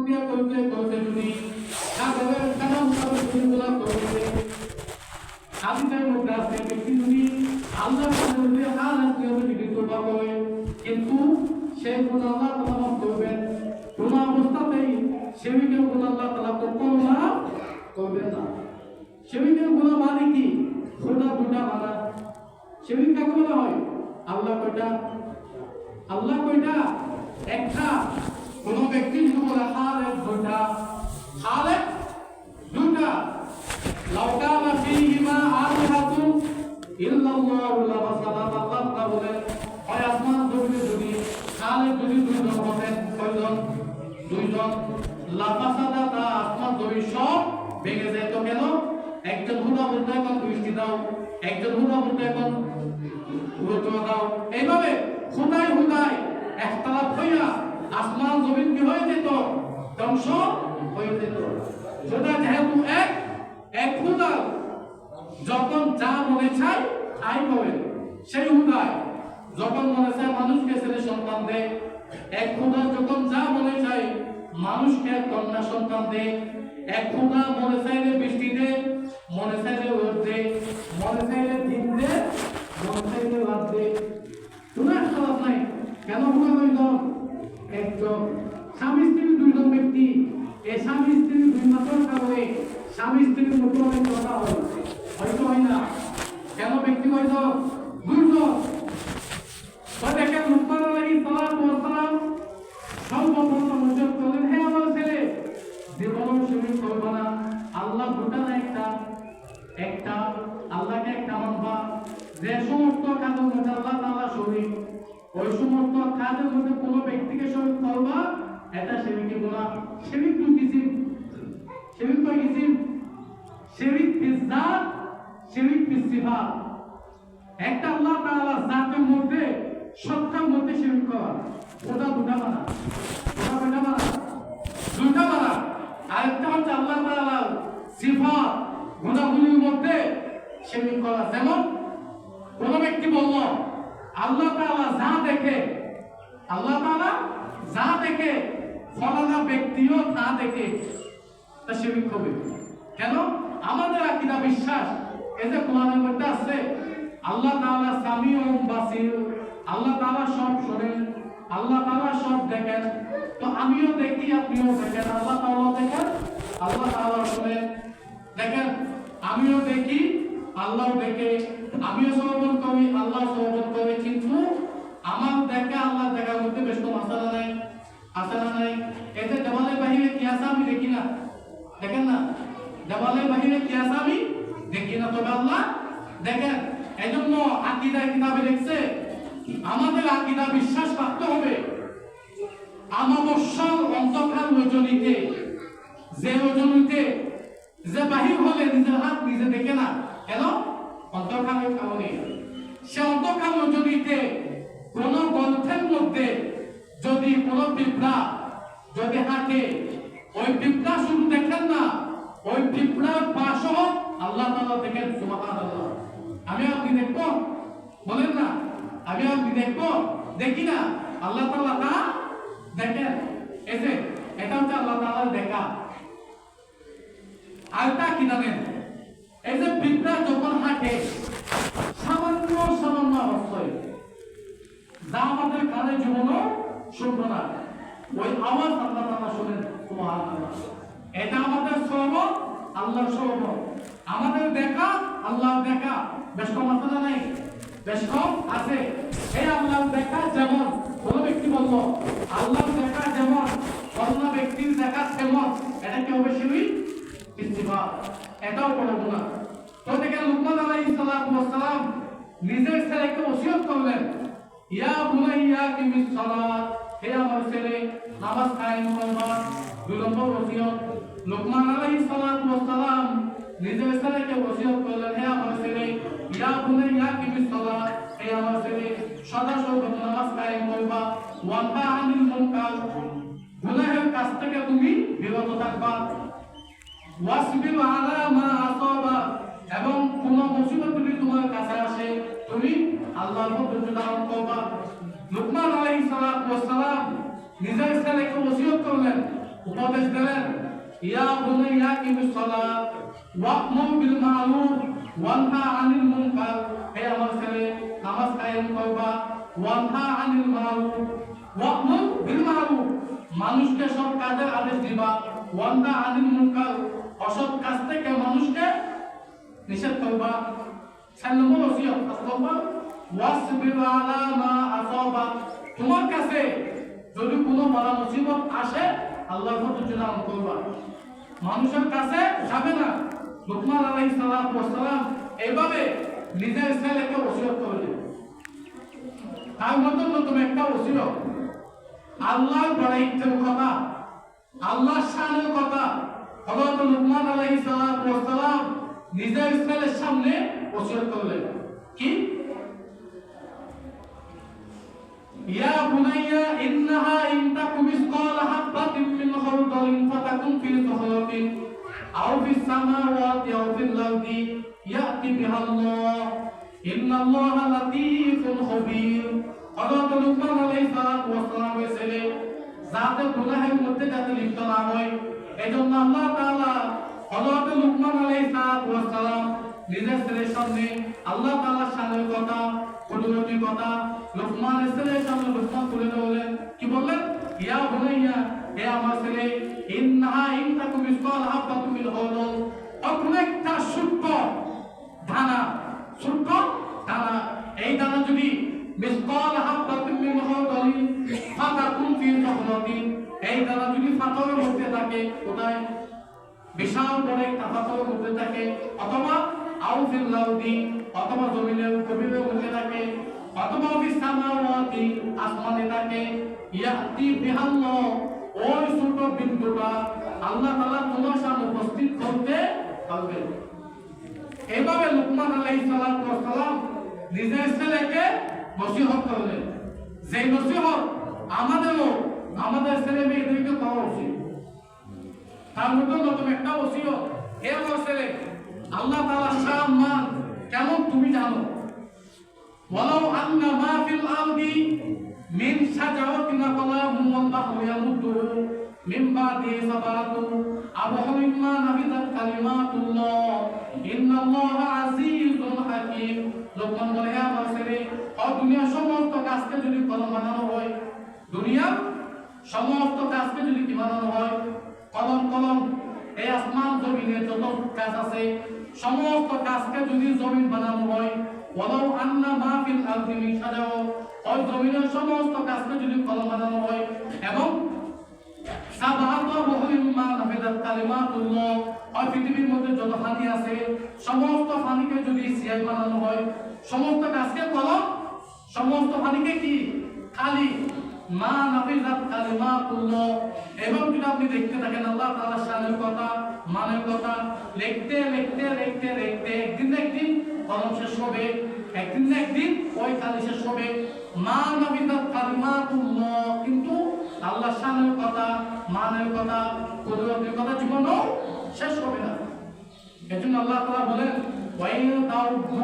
করতে করতে যদি সাগরের কানা মুতাবিক গুণগুলো করতে হাদিসের মধ্যে আছে ব্যক্তি যদি আল্লাহর কাছে হালাত নিয়মে যদি তওবা করে কিন্তু সেই গুনাহ আল্লাহ তাআলা মাফ করবেন কোন অবস্থাতেই সেবিকের গুনাহ আল্লাহ তাআলা কখনো মাফ করবেন না। সেবিকের গুনাহ মানে কি? খোদা দুটা মানা। সেবিক কাকে বলা হয়? আল্লাহ কয়টা? আল্লাহ কয়টা? একটা। কোন ব্যক্তি যদি বলে খালেক দুটা, খালেক দুটা, লাউ কানা ফীহিমা আলিহাতু ইল্লাল্লাহু লাফাসাদাতা, আল্লাহ বলেন হয় আসমান জমিনে যদি খালেক যদি দুইজন হতেন, কয়জন? দুইজন, লাফাসাদাতা, আসমান জমি সব ভেঙে যেত। কেন? একজন হুদা বলতে এখন দৃষ্টি দাও, একজন হুদা বলতে এখন গুরুত্ব দাও। এইভাবে হুদায় হুদায় একতলাপ হইয়া আসমান জমিন কি হয়ে যেত? ধ্বংস হয়ে যেত। খোদা যেহেতু এক হুদা, যখন যা মনে চায় তাই করে। সেই হুদায় যখন মনে চায় মানুষকে ছেলে সন্তান দেয়, এক হুদা যখন যা মনে চায় মানুষকে কন্যা সন্তান দেয়, এক হুদা মনে চাইলে বৃষ্টি দেয়, মনে চাইলে রোদ দেয়, মনে চাইলে দিন দেয়, মনে চাইলে রাত দেয়। কোনো একটা নাই। কেন হুদা দুইজন? একজন। স্বামী স্ত্রী দুইজন ব্যক্তি, এই স্বামী স্ত্রী দুই মাসের কারণে স্বামী স্ত্রীর মধ্যে অনেক কথা হয়, হয়তো হয় না। কেন ব্যক্তি হয়তো দুইজন? দেখেন লুকমান আলাইহিস সালাম সর্বপ্রথম উচ্চারণ করলেন, হে আমার ছেলে, জীবনও শিরিক করবে না। আল্লাহ দুটা না একটা? একটা। আল্লাহকে একটা মানবা। যে সমস্ত কাজের মধ্যে আল্লাহ তাআলা শরীক, ওই সমস্ত কাজের মধ্যে কোনো ব্যক্তিকে শরীক করবা, এটা শিরকি গুনাহ। শিরক দুই কিসিম। শিরক কয় কিসিম? শিরক ফিজ যাত, শিরক ফিস সিফাত। একটা আল্লাহ তাআলা জাতের মধ্যে, সত্তার মধ্যে শিরক করা, ওটা দুটা মানা। ওটা কয়টা মানা? দুটা মানা। আরেকটা হচ্ছে আল্লাহ তাআলার সিফাত, গুণাগুলির মধ্যে শিরক করা। যেমন কোন ব্যক্তি বলল আল্লাহ তাআলা যা দেখে, আল্লাহ তাআলা যা দেখে ফলানা ব্যক্তিও তা দেখে, তা শিরক হবে। কেন? আমাদের আকীদা বিশ্বাস, এই যে কোরআনের মধ্যে আছে আল্লাহ তাআলা সামিউন বাসীর, আল্লাহ তাআলা সব শোনেন, আল্লাহ তাআলা সব দেখেন। তো আমিও দেখি, আপনিও দেখেন, আল্লাহ তাআলা দেখেন, আল্লাহ তাআলা শোনেন। দেখেন, আমিও দেখি, আল্লাহও দেখে, আমিও শ্রবণ করি, আল্লাহ শ্রবণ করে, কিন্তু আমার দেখা আল্লাহ দেখার মধ্যে বেশ কোনো আশা নাই, আশা নাই। এতে দেওয়ালের বাহিরে কি আছে আমি দেখি না, দেখেন না, দেওয়ালের বাহিরে কি আছে আমি দেখি না, তবে আল্লাহ দেখেন। এই জন্য আকীদা কিতাবে লিখছে আমাদের আকীদা বিশ্বাস রাখতে হবে আমাবস্যার অন্ধকার রজনীতে, যে রজনীতে যে বাহির হলে নিজের হাত নিজে দেখে না। কেন? অন্ধকারের কারণে। সে অন্ধকার রজনীতে কোন গ্রন্থের মধ্যে যদি কোন পিঁপড়া যদি হাঁটে, ওই পিঁপড়া শুধু দেখেন না, ওই পিঁপড়ার পাশও আল্লাহ তাআলা দেখেন। সুবহানাল্লাহ। আমি আপনি দেখবো? বলেন না, আমি আপনি দেখবো? দেখি না, আল্লাহ তাআলা তা দেখেন। এই যে এটা হচ্ছে আল্লাহ তাআলার দেখা। আরেকটা কি জানেন? এই যে পিঁপড়া যখন হাঁটে, সামান্য সামান্য অবস্থায় যা আমাদের কানে জীবনও শুনবো না, ওই আওয়াজ আল্লাহ তাআলা শুনেন। সুবহানাল্লাহ। এটা আমাদের শ্রবণ, আল্লাহর শ্রবণ। আমাদের দেখা, আল্লাহর দেখা। বেশ কম আছে না নাই? বেশ কম আছে। এই আল্লাহর দেখা যেমন, কোন ব্যক্তি বলল আল্লাহর দেখা যেমন, অন্য ব্যক্তির দেখা তেমন, এটা কি হবে? শিরক, ইস্তিফাত। এটাও বড় গুনাহ। তো দেখেন লুকমান আলাইহিস সালাম নিজের ছেলেকে ওসিয়ত করলেন, ইয়া বুনাইয়া কিমিস সালাত, হে আমার ছেলে নামাজ কায়েম করবা। 2 নম্বর ওসিয়ত। লুকমান আলাইহিস সালাম নিজের ছেলেকে ওসিয়ত করলেন, হে আমার ছেলে ইয়া বুনাইয়া কিমিস সালাত, হে আমার ছেলে সদা সর্বদা নামাজ কায়েম করবা। ওয়ানহা আনিল মুনকার, গুনাহের কাজ থেকে তুমি বিরত থাকবা। ওয়াসবির আলা মা আসাবা, এবং কোন মুসিবত যদি তোমার কাছে আসে তুমি আল্লাহর উপর ধৈর্য ধারণ করবা। লুকমান আলাইহিস সালাম নিজের ছেলেকে ওসিয়ত করলেন, উপদেশ দিলেন, ইয়া বুনাইয়া কিমিস সালাত ওয়া'মুর বিল মা'রুফ ওয়ানহা আনিল মুনকার, হে আমার ছেলে নামাজ কায়েম করবা, ওয়ানহা আনিল মা'রুফ, ওয়া'মুর বিল মা'রুফ, মানুষকে সৎ কাজের আদেশ দিবা, ওয়ানহা আনিল মুনকার, অসৎ কাজ থেকে মানুষকে নিষেধ করবা। 4 নম্বর ওসিয়ত, আল্লাহ ওয়াসবির আলা মা আসাবা, তোমার কাছে যদি কোনো বালা মুসিবত আসে আল্লাহর প্রতি ধৈর্য করবা, মানুষের কাছে যাবে না। লুকমান আলাইহিস সালাম এইভাবে নিজের ছেলেকে ওসিয়ত করলেন। তার মধ্যে নতুন একটা ওসিয়ত, আল্লাহর বড়াইতের কথা, আল্লাহর শানের কথা হযরত লুকমান আলাইহিস সালাম নিজের ছেলের সামনে ওসিয়ত করলেন। কি? ইয়া বুনাইয়া ইন্নাহা ইন তাকু মিসকালা হাববাতিন মিন খারদালিন ফাতাকুন ফি সাখরাতিন আও ফিস সামাওয়াতি আও ফিল আরদি ইয়াতি বিহাল্লাহ ইন্নাল্লাহা লাতীফুন খবীর। হযরত লুকমান আলাইহিস সালামের ছেলে যাতে গুনাহের মধ্যে যাতে লিপ্ত না হয়, এজন্য আল্লাহ তাআলা হযরত লুকমান আলাইহিস সালাম নিজের ছেলের সামনে আল্লাহ তাআলার শানের কথা, কুদরতি কথা লুকমানের ছেলের সামনে লুকমান তুলে ধরলেন। কি বললেন? ইয়া বুনাইয়া, হে আমার ছেলে, ইন্নাহা ইন তাকু মিসকাল হাববাতিন মিন খারদাল, কোন একটা ছোট্ট দানা, ছোট্ট দানা, এই দানা যদি মিসকাল হাববাতিন মিন খারদালিন ফাতাকুন ফি সাখরাতিন, এই দানা যদি পাথরের মধ্যে থাকে, কোথায়? বিশাল বড় একটা পাথরের মধ্যে থাকে, অথবা আও ফিল আরদি, অথবা জমিনের গভীরের মধ্যে থাকে, অথবা ফিস সামাওয়াতি, আসমানে থাকে, ইয়াতি বিহাল্লাহ, ওই ছোট বিন্দুটা আল্লাহ তাআলা তোমার সামনে উপস্থিত করতে পারবে। এইভাবে লুকমান আলাইহিস সালাম নিজের ছেলেকে নসিহত করলেন। যে নসিহত আমাদেরও আমাদের ছেলে মেয়েদেরকে করা উচিত। তার মধ্যে নতুন একটা ওসিয়ত, হে আমার ছেলে, আল্লাহ তাআলার শান মান কেমন তুমি জানো। ওয়ালাউ আন্না মা ফিল আরদি মিন শাজারাতিন আকালামুন ওয়াল বাহরু ইয়ামুদ্দুহু মিন বাদি সাবাতু আবহারিন মা নাফিদাত কালিমাতুল্লাহ ইন্নাল্লাহা আজিজুন হাকীম। লোকমান বলে, হে আমার ছেলে, দুনিয়ার সমস্ত গাছকে যদি কলম বানানো হয়, দুনিয়ার সমস্ত গাছকে যদি কি বানানো হয়, কলম কলম, এই আসমান জমিনে যত গাছ আছে সমস্ত গাছকে যদি জমিন বানানো হয়, ওয়ালাউ আন্না মা ফিল আরদি মিন শাজারা, ওই জমিনের সমস্ত গাছকে যদি কলম বানানো হয়, এবং সাবাতু আবহারিন মা নাফিদাত কালিমাতুল্লাহ, ওই পৃথিবীর মধ্যে যত পানি আছে সমস্ত পানিকে যদি সিয়াই বানানো হয়, সমস্ত গাছকে কলম, সমস্ত পানিকে কি খালি, মা নাফিদাত কালিমাতুল্লাহ। এবং যদি আপনি দেখতে থাকেন আল্লাহ তাআলার শানের কথা, মানের কথা লিখতে লিখতে লিখতে লিখতে একদিন না একদিন কলম শেষ হবে, একদিন না একদিন ওই কালি শেষ হবে। মা নাফিদাত কালিমাতুল্লাহ, কিন্তু আল্লাহর শানের কথা, মানের কথা, কুদরতের কথা জীবনও শেষ হবে না। এজন্য আল্লাহ তাআলা বলেন, ওয়া ইন তাউযু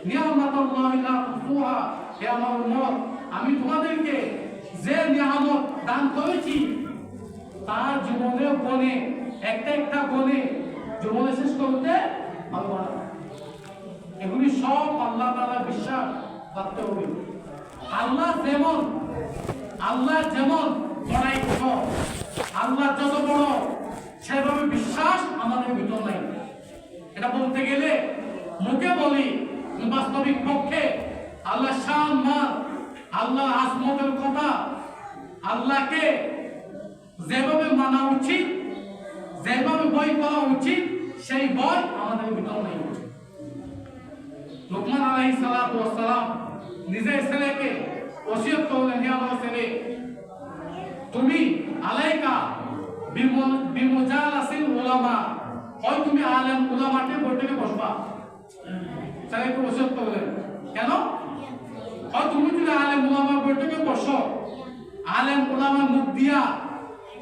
নিয়ামাতাল্লাহি লা তুহা, হে আমার উম্মত, আমি তোমাদেরকে যে নিয়ামত দান করেছি তার জীবনে গনে একটা একটা গনে জীবনে শেষ করতে পারবো না। এগুলি সব আল্লাহ তাআলা বিশ্বাস করতে হবে। আল্লাহ যেমন বড়াই করো, আল্লাহ যত বড় সেভাবে বিশ্বাস আমাদের ভিতর নাই। এটা বলতে গেলে মুখে বলি, বাস্তবিক পক্ষে আল্লাহ শান মান, আল্লাহ আজমতের কথা, আল্লাহকে যেভাবে মানা উচিত, যেভাবে ভয় করা উচিত, সেই ভয় আমাদের ভিতর নেই। লুকমান আলাইহিস সালাম নিজের ছেলেকে ওসিয়ত করলেন, হে আমার ছেলে, তুমি আলাইকা বিমুজালাসিল উলামা, হয় তুমি আলেম উলামাকে বৈঠকে বসবা। ছেলেকে ওসিয়ত করলেন কেন? হয় তুমি যদি আলেম উলামার বৈঠকে বসো, আলেম উলামার মুখ দিয়া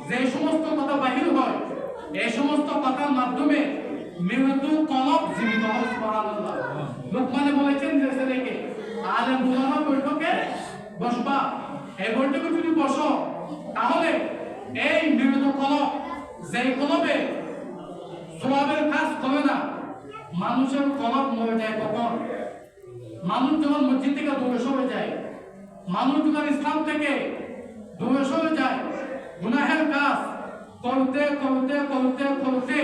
যে সমস্ত কথা বাহির হয়, এই সমস্ত কথার মাধ্যমে মৃত্যু কলব জীবিত হয়। সুবহানাল্লাহ। লুকমানে বলেছেন যে ছেলেকে আলেম উলামার বৈঠকে বসবা, এই বৈঠকে যদি বসো তাহলে এই মৃত কলব, যে কলবে সওয়াবের কাজ করে না, মানুষের কলব মরে যায় কখন? মানুষ যখন মসজিদ থেকে দূরে সরে যায়, মানুষ যখন ইসলাম থেকে দূরে সরে যায়, গুনাহের কাজ করতে করতে করতে করতে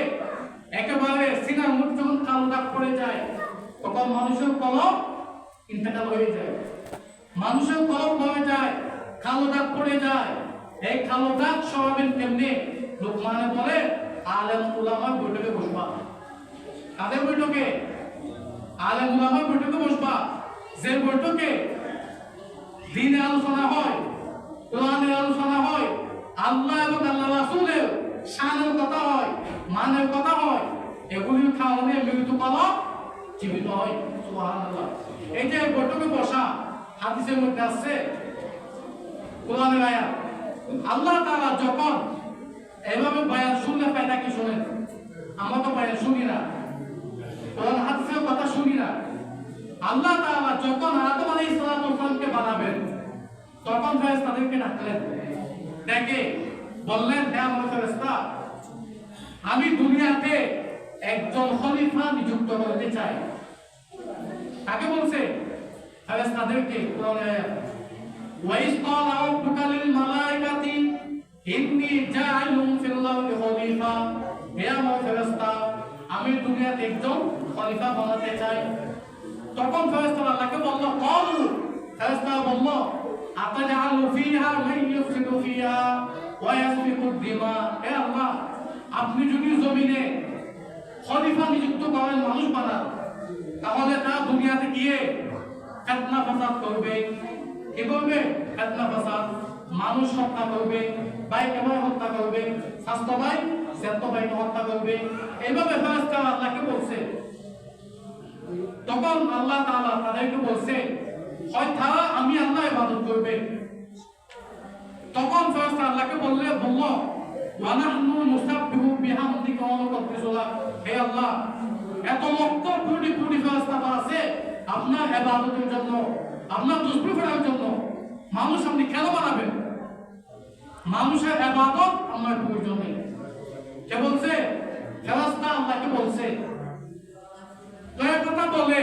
একেবারে সিনার মুখ যখন কালো দাগ পড়ে যায়, তখন মানুষের কলব ইন্তেকাল হয়ে যায়। মানুষের কলব মরে যায়, কালো দাগ পড়ে যায়। এই কালো দাগ সরাবেন কেমনে? লোকমানে বলে আলেম উলামার বৈঠকে বসবা। কাদের বৈঠকে? আলেম উলামার বৈঠকে বসবা। যে বৈঠকে দ্বীনের আলোচনা হয়, কোরআনের আলোচনা হয়, আল্লাহ এবং আল্লাহ রাসূলের শানের কথা হয়, মানের কথা হয়, এগুলির কারণে মৃত্যু কলব জীবিত হয়। সুবহানাল্লাহ। এই যে বৈঠকে বসা, হাদিসের মধ্যে আছে, কোরআনের আয়াত, আল্লাহ তাআলা যখন এভাবে বয়ান শুনলে ফায়দা কি শুনেন? আমরা তো বয়ান শুনি না, কোরআন হাদিসের কথা শুনি না। আল্লাহ তাআলা যখন আদম আলাইহিস সালামকে বানাবেন, তখন ফেরেশতাদেরকে ডাকলেন, ডেকে বললেন, হে আমার ফেরেশতা, আমি দুনিয়াতে একজন খলিফা নিযুক্ত করতে চাই। কাকে বলছে? ফেরেশতাদেরকে। কোরআনে ওয়াইস ক্বালা রাব্বুকা লিল মালাইকাতি ইন্নী জাইলুন ফিল আরদি খলিফা। হে আমার ফেরেশতা, আমি দুনিয়াতে একজন খলিফা বানাতে চাই। তখন ফেরেশতারা আল্লাহকে বলল, ক্বালু, ফেরেশতারা বলল, আতাজআলু ফিহা মান ইউফসিদু ফিহা ওয়া ইয়াসফিকু দিমা। হে আল্লাহ, আপনি যদি জমিনে খলিফা নিযুক্ত করেন, মানুষ বানান, তাহলে তা দুনিয়াতে গিয়ে ফিতনা ফাসাদ করবে। কি করবে? ফিতনা ফাসাদ। মানুষ হত্যা করবে, ভাইকে ভাই হত্যা করবে, স্বাস্থ্য ভাই শ্রেষ্ঠ ভাইকে হত্যা করবে। এইভাবে ফেরেশতারা আল্লাহকে বলছে। তখন আল্লাহ তাআলা তাদেরকে বলছে, হয় তারা আমি আল্লাহ ইবাদত করবে। তখন ফেরেশতা আল্লাহকে বলল, ওয়া নাহনু নুসাব্বিহু বিহামদিকা ওয়া নুকদ্দিসু লাক। হে আল্লাহ, এত লক্ষ কোটি কোটি ফেরেশতা আছে আপনার ইবাদতের জন্য, আপনার তাসবিহ করার জন্য। মানুষ আপনি কেন বানাবেন? মানুষের ইবাদত আমার প্রয়োজন নেই। কে বলছে? ফেরেশতা আল্লাহকে বলছে। তো এই কথা বলে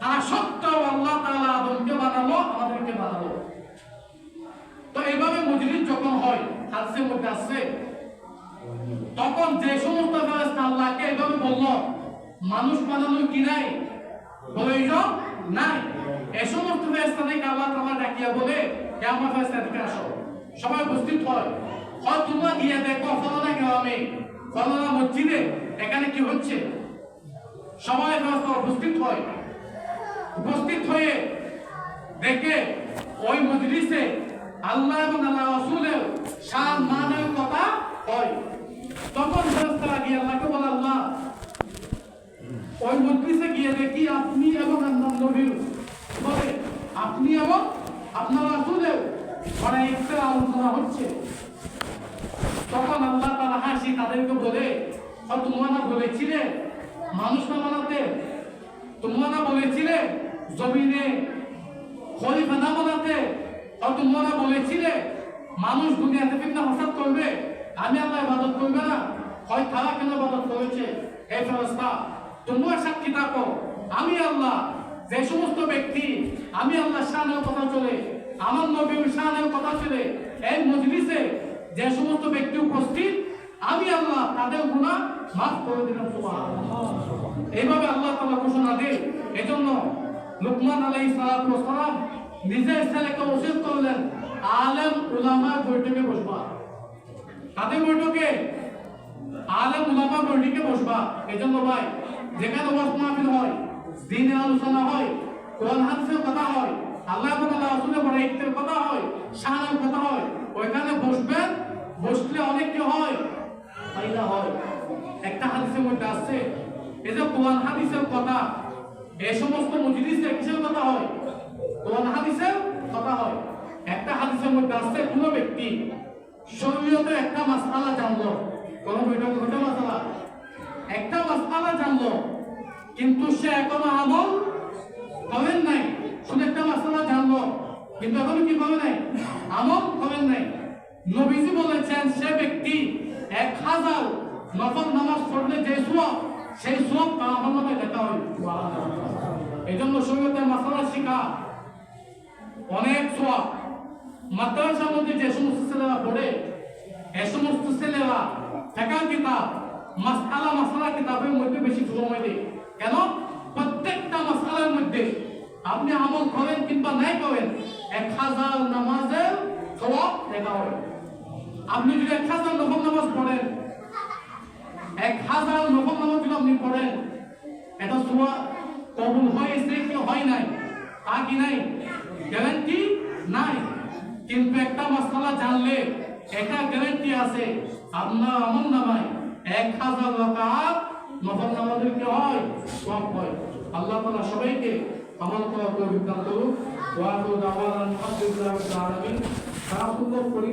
তারা সত্ত্বেও আল্লাহ তাআলা আদমকে বানালো, আমাদেরকে বানালো। তো এইভাবে মজলিস যখন হয়, হাদিসের মধ্যে আছে, তখন যে সমস্ত ফেরেশতা আল্লাহকে এইভাবে বলল, মানুষ বানানোর কি নাই? প্রয়োজন নাই। এই সমস্ত ফেরেশতাদেরকে আল্লাহ তাআলা ডাকিয়া বলে, হে আমার ফেরেশতাদেরকে আসো। সবাই উপস্থিত হয়। হয় তোমরা গিয়ে দেখো ফলানা গ্রামে, ফলানা মসজিদে এখানে কি হচ্ছে। সবাই ফেরেশতা উপস্থিত হয়। উপস্থিত হয়ে দেখে ওই মজলিসে আল্লাহ এবং আল্লাহ রাসূলের শান মানের কথা হয়। তখন ফেরেশতারা গিয়ে আল্লাহকে বলে, আল্লাহ, ওই মজলিসে গিয়ে দেখি আপনি এবং আপনার নবীর বলে, আপনি এবং আপনার রাসূলের মানে একটা আলোচনা হচ্ছে। তখন আল্লাহ তাআলা হাসি তাদেরকে বলে, তোমরা না বলেছিলে মানুষ না বানাতে? তোমরা না বলেছিলে জমিনে খলিফা না বানাতে? তোমরা না বলেছিলে মানুষ দুনিয়াতে ফিতনা ফাসাদ করবে, আমি আল্লাহ ইবাদত করবে না? হয় তারা কেন ইবাদত করেছে? হে ফেরেশতা, তোমরা সাক্ষী থাকো, আমি আল্লাহ যে সমস্ত ব্যক্তি আমি আল্লাহ শানের কথা চলে, আমার নবীর শানের কথা চলে, এই মজলিসে যে সমস্ত ব্যক্তি উপস্থিত, আমি আল্লাহ তাদের গুনাহ মাফ করে দিলাম। সুবহানাল্লাহ। এইভাবে আল্লাহ তাআলা ঘোষণা দেয়। এজন্য লুকমান আলাইহিস সালাম নিজের ছেলেকে ওসিয়ত করলেন, আলেম উলামার বৈঠকে বসবা। তাদের বৈঠকে আলেম উলামার বৈঠকে বসবা। এজন্য ভাই, যেখানে ওয়াজ মাহফিল হয়, দ্বীনের আলোচনা হয়, কোরআন হাদিসের কথা হয়, আল্লাহ এবং আল্লাহ রাসূলের বড়াইতের কথা হয়, শানের কথা হয়, ওইখানে বসবেন। বসলে অনেক কি হয়? ফায়দা হয়। একটা হাদিসের মধ্যে আছে, এই যে কোরআন হাদিসের কথা, এই সমস্ত মজলিসে কিসের কথা হয়? কোরআন হাদিসের কথা হয়। একটা হাদিসের মধ্যে আছে, কোন ব্যক্তি শরীয়তে একটা মাসআলা জানলো, কোন বৈঠকে ঘটে মাসআলা, একটা মাসআলা জানলো, কিন্তু সে এখনো আমল করেন নাই। শুধু একটা মাসআলা জানলো, কিন্তু এখনো কি করে নাই? আমল করেন নাই। নবীজি বলেছেন সে ব্যক্তি 1000 নফল নামাজ পড়লে যে সওয়াব সেই সওয়াব আমার নামে লেখা হয়। এজন্য শরীয়তের মাসআলা শিখা অনেক সওয়াব। মাদ্রাসার মধ্যে যে সমস্ত ছেলেরা পড়ে এই সমস্ত ছেলেরা ফিকহ কিতাব মাসআলা কিতাবের মধ্যে বেশি সময় দেয়। কেন? প্রত্যেকটা মাসআলার মধ্যে আপনি আমল করেন কিংবা নাই করেন 1000 নামাজের সওয়াব লেখা হয়। আপনি যদি 1000 নফল নামাজ পড়েন 1000 নফল নামাজ যদি আপনি পড়েন এটা সওয়াব কবুল হয়েছে কি হয় নাই তা কি নাই গ্যারান্টি নাই। কিন্তু একটা মাসআলা জানলে এটা গ্যারান্টি আছে আপনার আমল নামায় 1000 রাকাত নফল নামাজের কি হয় সওয়াব হয়। আল্লাহ তাআলা সবাইকে আমল করার তৌফিক দান করুন। ওয়া আখিরু দাওয়ানা আলহামদুলিল্লাহি রাব্বিল আলামিন। সারা সুন্দর করে